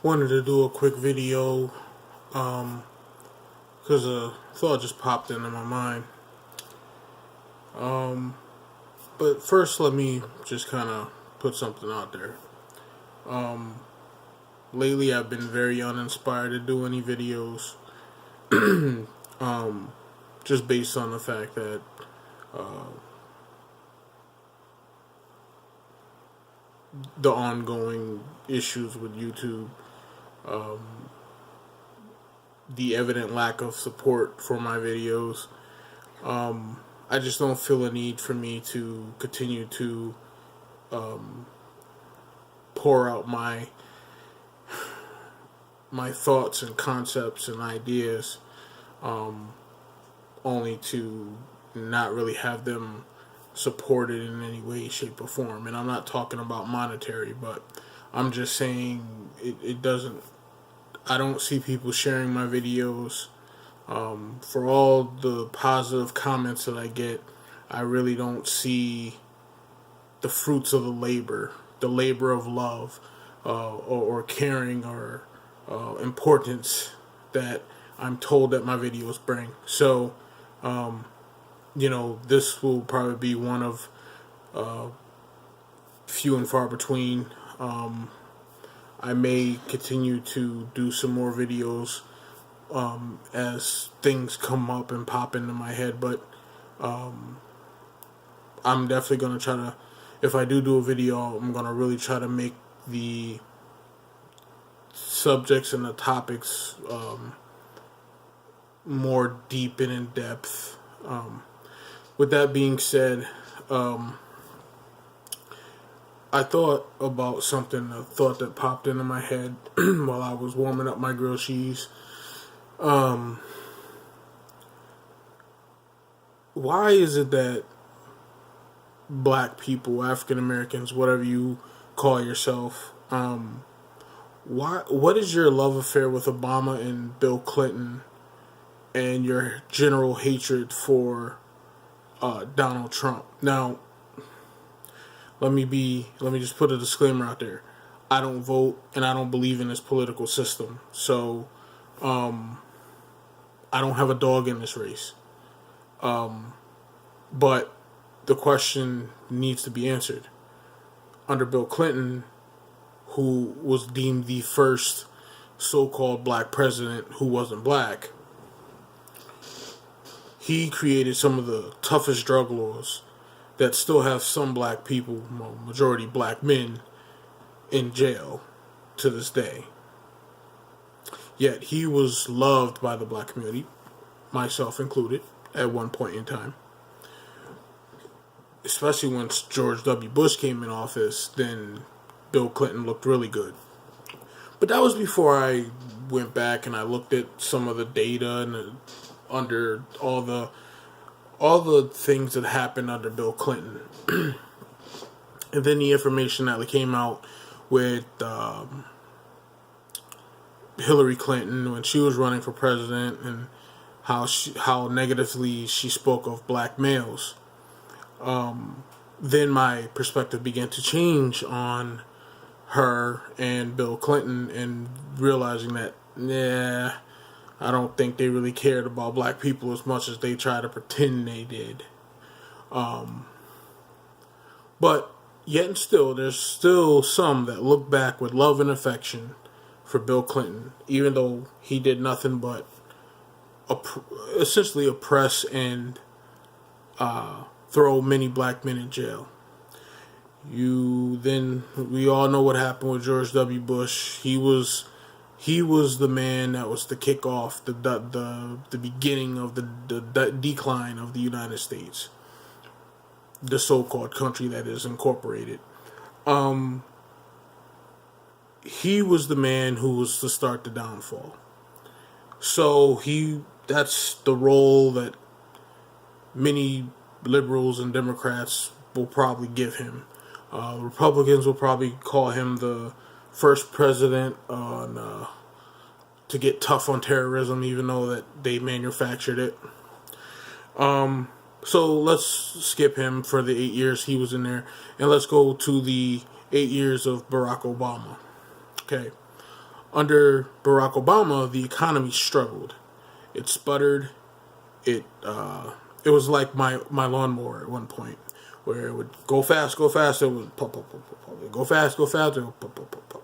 Wanted to do a quick video because a thought just popped into my mind. But first, let me just kind of put something out there. Lately, I've been very uninspired to do any videos, just based on the fact that the ongoing issues with YouTube, the evident lack of support for my videos. I just don't feel a need for me to continue to pour out my thoughts and concepts and ideas, only to not really have them supported in any way, shape, or form. And I'm not talking about monetary, but I'm just saying it doesn't. I don't see people sharing my videos. For all the positive comments that I get, I really don't see the fruits of the labor of love, or caring, or importance that I'm told that my videos bring. So, this will probably be one of few and far between. I may continue to do some more videos as things come up and pop into my head, but I'm definitely going to try to, if I do a video, I'm going to really try to make the subjects and the topics more deep and in depth. With that being said, I thought about something, a thought that popped into my head while I was warming up my grilled cheese. Why is it that black people, African Americans, whatever you call yourself, what is your love affair with Obama and Bill Clinton, and your general hatred for Donald Trump? Now, let me just put a disclaimer out there. I don't vote, and I don't believe in this political system. So, I don't have a dog in this race. But the question needs to be answered. Under Bill Clinton, who was deemed the first so-called black president who wasn't black, he created some of the toughest drug laws that still have some black people, majority black men, in jail to this day. Yet he was loved by the black community, myself included, at one point in time. Especially once George W. Bush came in office, then Bill Clinton looked really good. But that was before I went back and I looked at some of the data and under all the things that happened under Bill Clinton. And then the information that came out with Hillary Clinton when she was running for president, and how negatively she spoke of black males. Then my perspective began to change on her and Bill Clinton, and realizing that, I don't think they really cared about black people as much as they try to pretend they did. But yet and still, there's still some that look back with love and affection for Bill Clinton, even though he did nothing but essentially oppress and throw many black men in jail. We all know what happened with George W. Bush. He was the man that was to kick off the beginning of the decline of the United States, the so-called country that is incorporated. He was the man who was to start the downfall. So that's the role that many liberals and Democrats will probably give him. Republicans will probably call him the first president to get tough on terrorism, even though that they manufactured it. So let's skip him for the 8 years he was in there, and let's go to the 8 years of Barack Obama. Okay. Under Barack Obama, the economy struggled. It sputtered. It was like my lawnmower at one point, where it would go fast, it would pop, pop, pop, pop, pop. Go fast, it would pop, pop, pop, pop.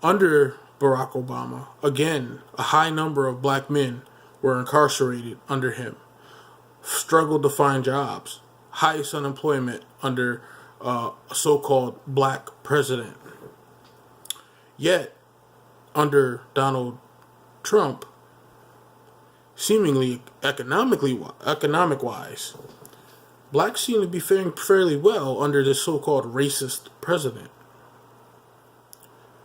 Under Barack Obama, again, a high number of black men were incarcerated under him, struggled to find jobs, highest unemployment under a so-called black president. Yet, under Donald Trump, seemingly economic-wise, blacks seem to be faring fairly well under this so-called racist president.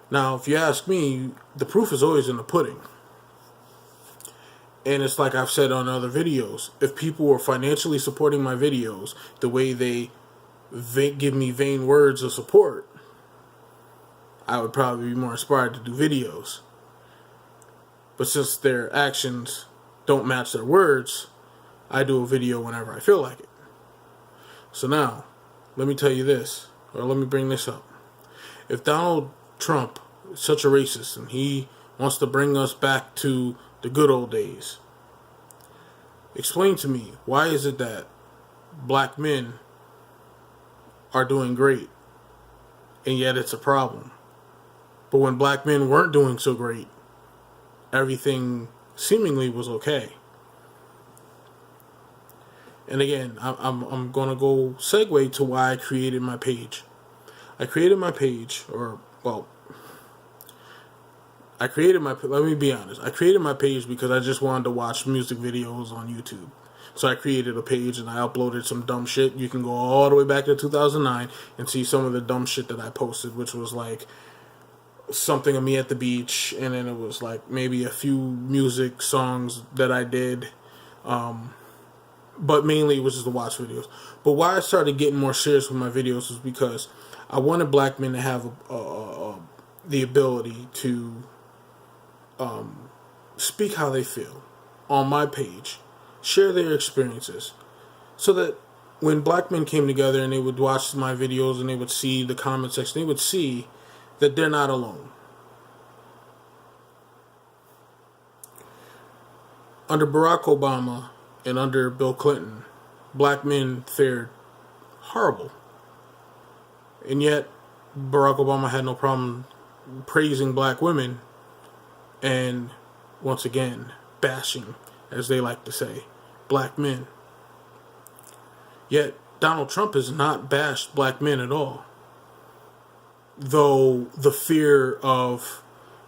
Now, if you ask me, the proof is always in the pudding. And it's like I've said on other videos. If people were financially supporting my videos the way they give me vain words of support, I would probably be more inspired to do videos. But since their actions don't match their words, I do a video whenever I feel like it. So now, let me tell you this, or let me bring this up. If Donald Trump is such a racist and he wants to bring us back to the good old days, explain to me, why is it that black men are doing great and yet it's a problem? But when black men weren't doing so great, everything seemingly was okay. And again, I'm going to go segue to why I created my page. Let me be honest. I created my page because I just wanted to watch music videos on YouTube. So I created a page and I uploaded some dumb shit. You can go all the way back to 2009 and see some of the dumb shit that I posted, which was like something of me at the beach, and then it was like maybe a few music songs that I did. But mainly it was just to watch videos. But why I started getting more serious with my videos was because I wanted black men to have the ability to speak how they feel on my page, share their experiences, so that when black men came together and they would watch my videos and they would see the comment section, they would see that they're not alone. Under Barack Obama and under Bill Clinton, black men fared horrible. And yet, Barack Obama had no problem praising black women and, once again, bashing, as they like to say, black men. Yet, Donald Trump has not bashed black men at all. Though the fear of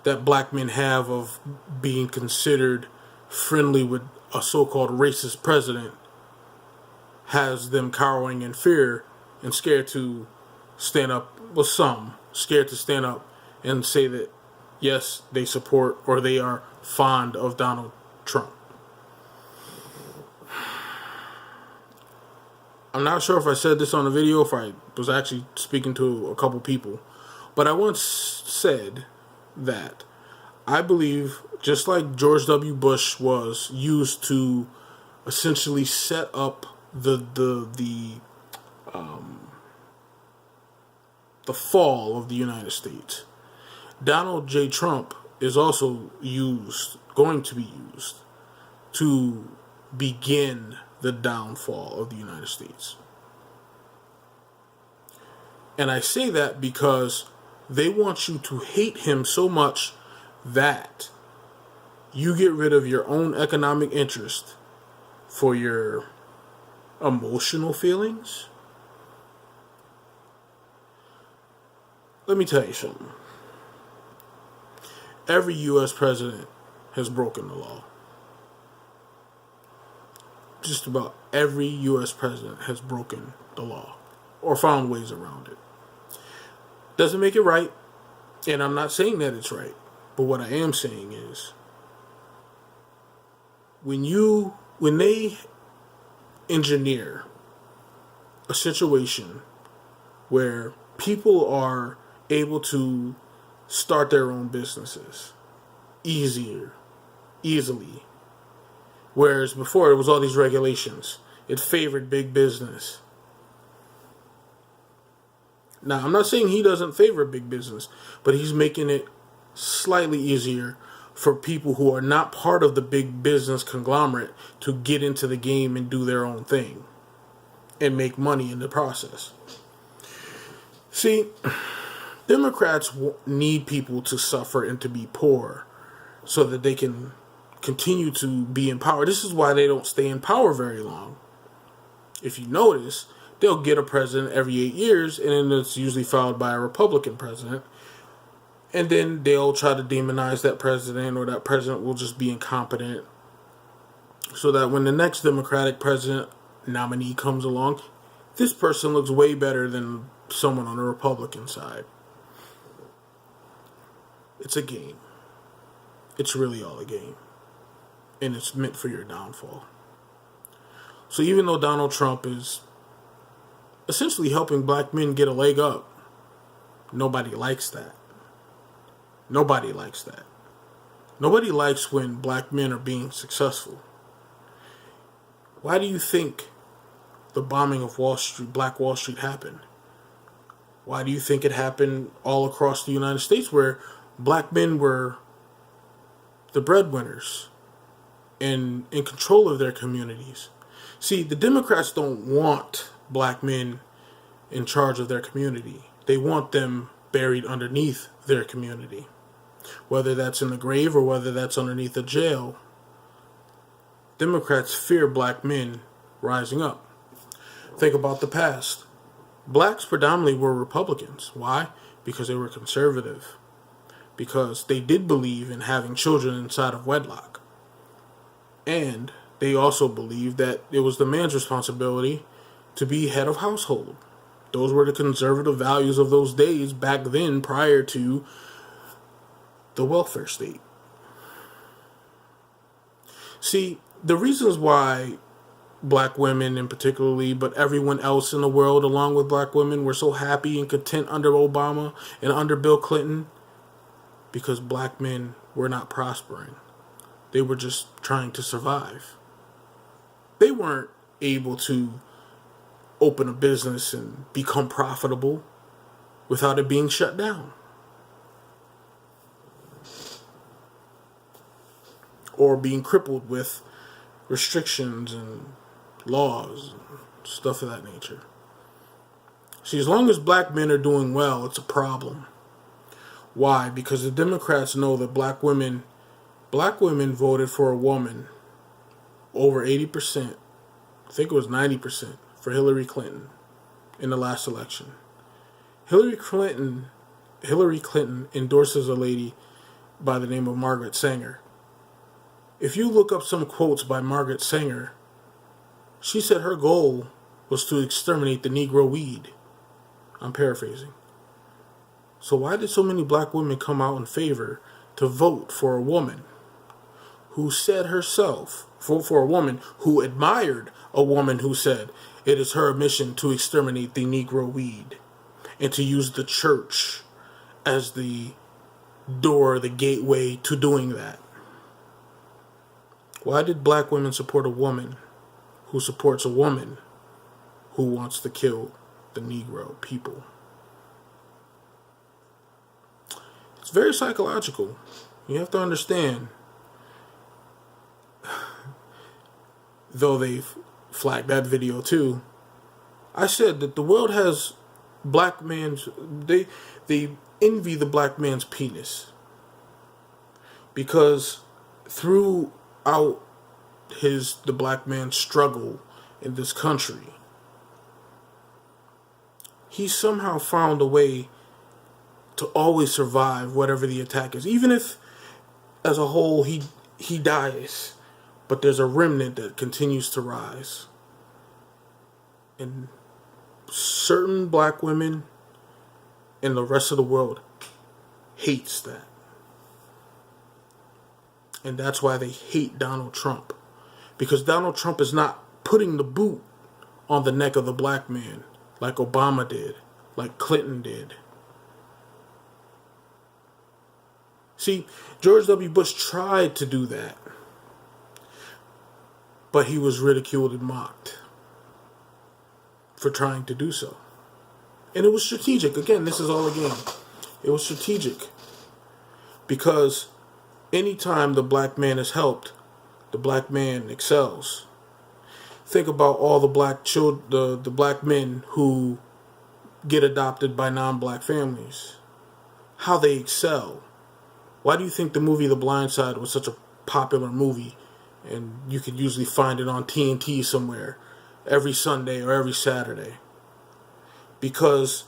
that black men have of being considered friendly with a so-called racist president has them cowering in fear and scared to stand up, scared to stand up and say that, yes, they support or they are fond of Donald Trump. I'm not sure if I said this on the video, if I was actually speaking to a couple people, but I once said that I believe, just like George W. Bush was used to essentially set up the fall of the United States, Donald J. Trump is also going to be used to begin the downfall of the United States. And I say that because they want you to hate him so much that you get rid of your own economic interest for your emotional feelings. Let me tell you something. Every U.S. president has broken the law. Just about every U.S. president has broken the law or found ways around it. Doesn't make it right, and I'm not saying that it's right, but what I am saying is when they engineer a situation where people are able to start their own businesses easily, whereas before it was all these regulations, it favored big business. Now, I'm not saying he doesn't favor big business, but he's making it slightly easier for people who are not part of the big business conglomerate to get into the game and do their own thing and make money in the process. See, Democrats need people to suffer and to be poor so that they can continue to be in power. This is why they don't stay in power very long. If you notice, they'll get a president every 8 years, and then it's usually followed by a Republican president. And then they'll try to demonize that president, or that president will just be incompetent. So that when the next Democratic president nominee comes along, this person looks way better than someone on the Republican side. It's a game. It's really all a game. And it's meant for your downfall. So even though Donald Trump is essentially helping black men get a leg up, nobody likes that. Nobody likes that. Nobody likes when black men are being successful. Why do you think the bombing of Wall Street, Black Wall Street, happened? Why do you think it happened all across the United States, where black men were the breadwinners and in control of their communities? See, the Democrats don't want black men in charge of their community. They want them buried underneath their community. Whether that's in the grave or whether that's underneath a jail, Democrats fear black men rising up. Think about the past. Blacks predominantly were Republicans. Why? Because they were conservative. Because they did believe in having children inside of wedlock. And they also believed that it was the man's responsibility to be head of household. Those were the conservative values of those days back then, prior to the welfare state. See, the reasons why black women in particularly, but everyone else in the world along with black women, were so happy and content under Obama and under Bill Clinton, because black men were not prospering. They were just trying to survive. They weren't able to open a business and become profitable without it being shut down, or being crippled with restrictions and laws and stuff of that nature. See, as long as black men are doing well, it's a problem. Why? Because the Democrats know that black women voted for a woman over 80%, I think it was 90%, for Hillary Clinton in the last election. Hillary Clinton endorses a lady by the name of Margaret Sanger. If you look up some quotes by Margaret Sanger, she said her goal was to exterminate the Negro weed. I'm paraphrasing. So why did so many black women come out in favor to vote for a woman who said herself, for a woman who admired a woman who said it is her mission to exterminate the Negro weed and to use the church as the door, the gateway to doing that? Why did black women support a woman who supports a woman who wants to kill the Negro people? It's very psychological. You have to understand, though they've flagged that video too, I said that the world has black man's, they envy the black man's penis. Because throughout the black man's struggle in this country, he somehow found a way to always survive whatever the attack is. Even if, as a whole, he dies, but there's a remnant that continues to rise. And certain black women and the rest of the world hates that. And that's why they hate Donald Trump. Because Donald Trump is not putting the boot on the neck of the black man like Obama did, like Clinton did. See, George W. Bush tried to do that, but he was ridiculed and mocked for trying to do so. And it was strategic. Again, this is all a game. It was strategic. Because anytime the black man is helped, the black man excels. Think about all the black children, the black men who get adopted by non-black families. How they excel. Why do you think the movie The Blind Side was such a popular movie? And you could usually find it on TNT somewhere every Sunday or every Saturday. Because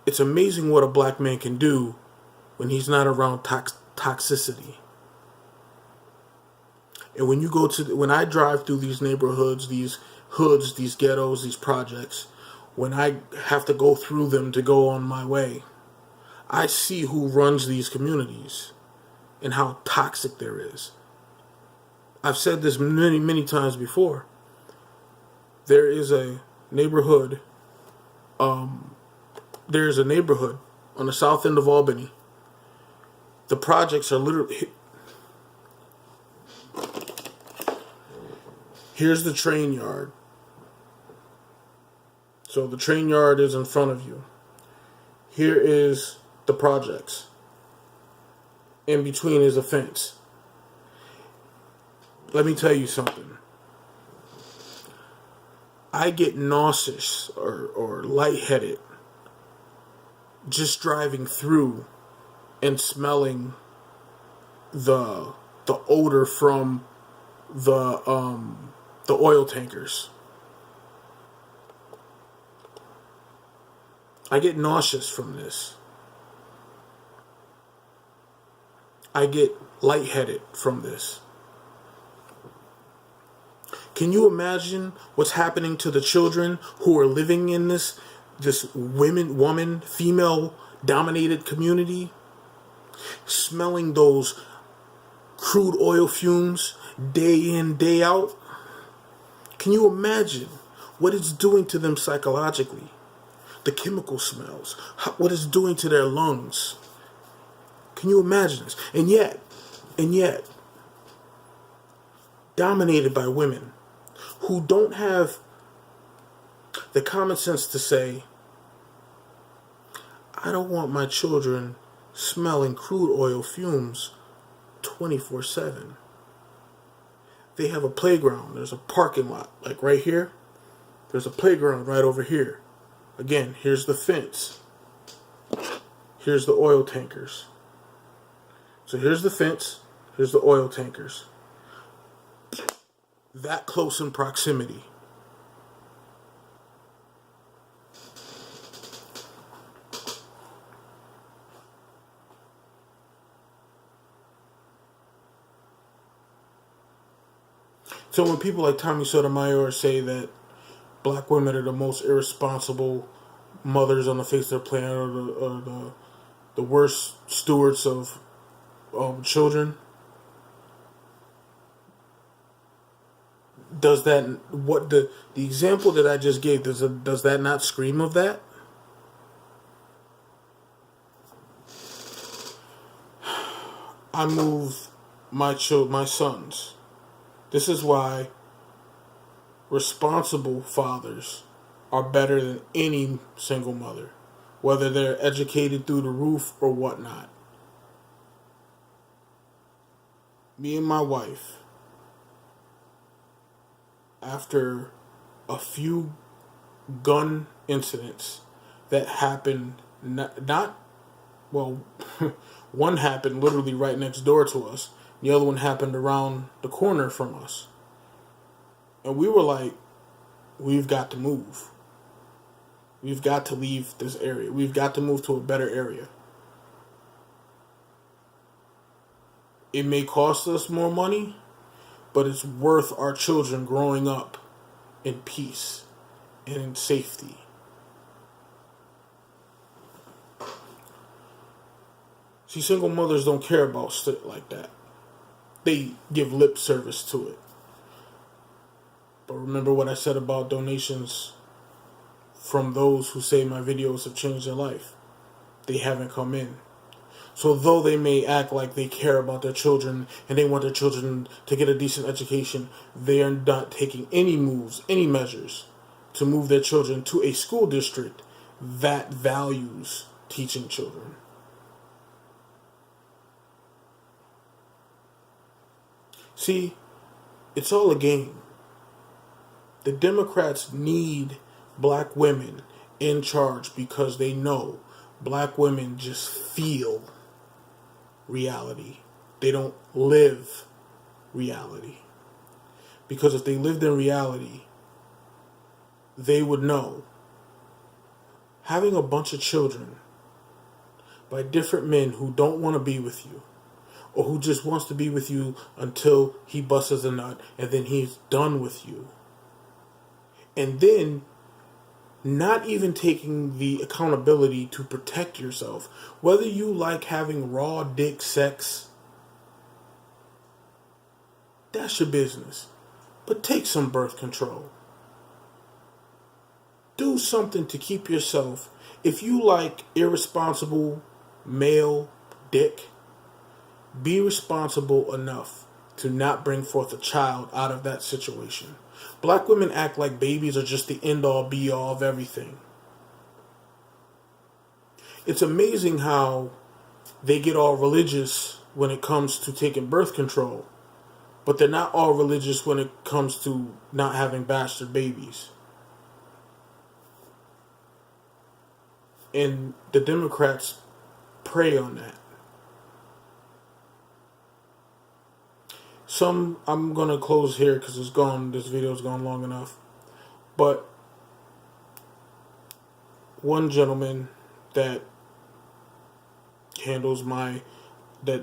it's amazing what a black man can do when he's not around toxicity. And when I drive through these neighborhoods, these hoods, these ghettos, these projects, when I have to go through them to go on my way, I see who runs these communities and how toxic there is. I've said this many, many times before. There is a neighborhood, there's a neighborhood on the south end of Albany. The projects are literally... Here's the train yard. So the train yard is in front of you. Here is the projects. In between is a fence. Let me tell you something. I get nauseous or lightheaded just driving through and smelling the odor from the oil tankers. I get nauseous from this. I get lightheaded from this. Can you imagine what's happening to the children who are living in this female dominated community? Smelling those crude oil fumes day in, day out? Can you imagine what it's doing to them psychologically? The chemical smells, what it's doing to their lungs. Can you imagine this? And yet, dominated by women who don't have the common sense to say, I don't want my children smelling crude oil fumes 24/7. They have a playground. There's a parking lot. Like right here, there's a playground right over here. Again, here's the fence. Here's the oil tankers. So here's the fence. Here's the oil tankers. That close in proximity. So when people like Tommy Sotomayor say that black women are the most irresponsible mothers on the face of the planet, or the worst stewards of children, does that, what the example that I just gave, does that not scream of that? I move my sons. This is why responsible fathers are better than any single mother, whether they're educated through the roof or whatnot. Me and my wife, after a few gun incidents that happened, one happened literally right next door to us. The other one happened around the corner from us. And we were like, we've got to move. We've got to leave this area. We've got to move to a better area. It may cost us more money, but it's worth our children growing up in peace and in safety. See, single mothers don't care about shit like that. They give lip service to it. But remember what I said about donations from those who say my videos have changed their life. They haven't come in. So though they may act like they care about their children and they want their children to get a decent education, they are not taking any moves, any measures to move their children to a school district that values teaching children. See, it's all a game. The Democrats need black women in charge because they know black women just feel reality. They don't live reality. Because if they lived in reality, they would know having a bunch of children by different men who don't want to be with you, or who just wants to be with you until he busts a nut and then he's done with you. And then not even taking the accountability to protect yourself. Whether you like having raw dick sex, that's your business. But take some birth control. Do something to keep yourself. If you like irresponsible male dick, be responsible enough to not bring forth a child out of that situation. Black women act like babies are just the end-all, be-all of everything. It's amazing how they get all religious when it comes to taking birth control, but they're not all religious when it comes to not having bastard babies. And the Democrats prey on that. I'm going to close here because this video's gone long enough. But one gentleman that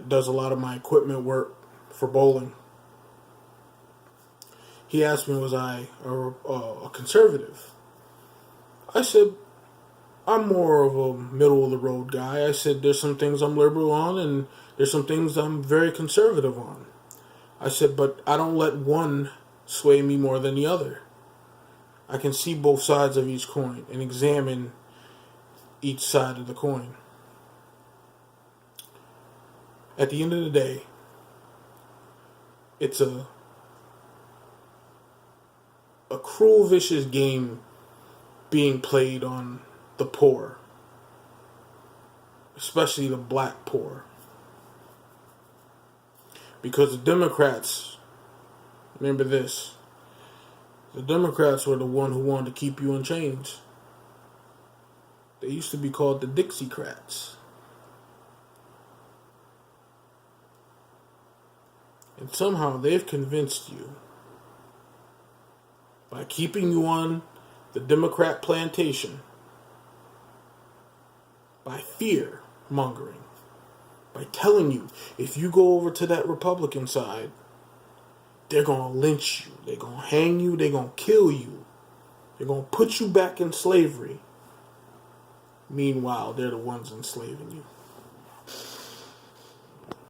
does a lot of my equipment work for bowling, he asked me, was I a conservative? I said, I'm more of a middle of the road guy. I said, there's some things I'm liberal on and there's some things I'm very conservative on. I said, but I don't let one sway me more than the other. I can see both sides of each coin and examine each side of the coin. At the end of the day, it's a cruel, vicious game being played on the poor, especially the black poor. Because the Democrats, remember this, the Democrats were the one who wanted to keep you in chains. They used to be called the Dixiecrats. And somehow they've convinced you, by keeping you on the Democrat plantation, by fear mongering, by telling you, if you go over to that Republican side, they're going to lynch you, they're going to hang you, they're going to kill you, they're going to put you back in slavery. Meanwhile, they're the ones enslaving you.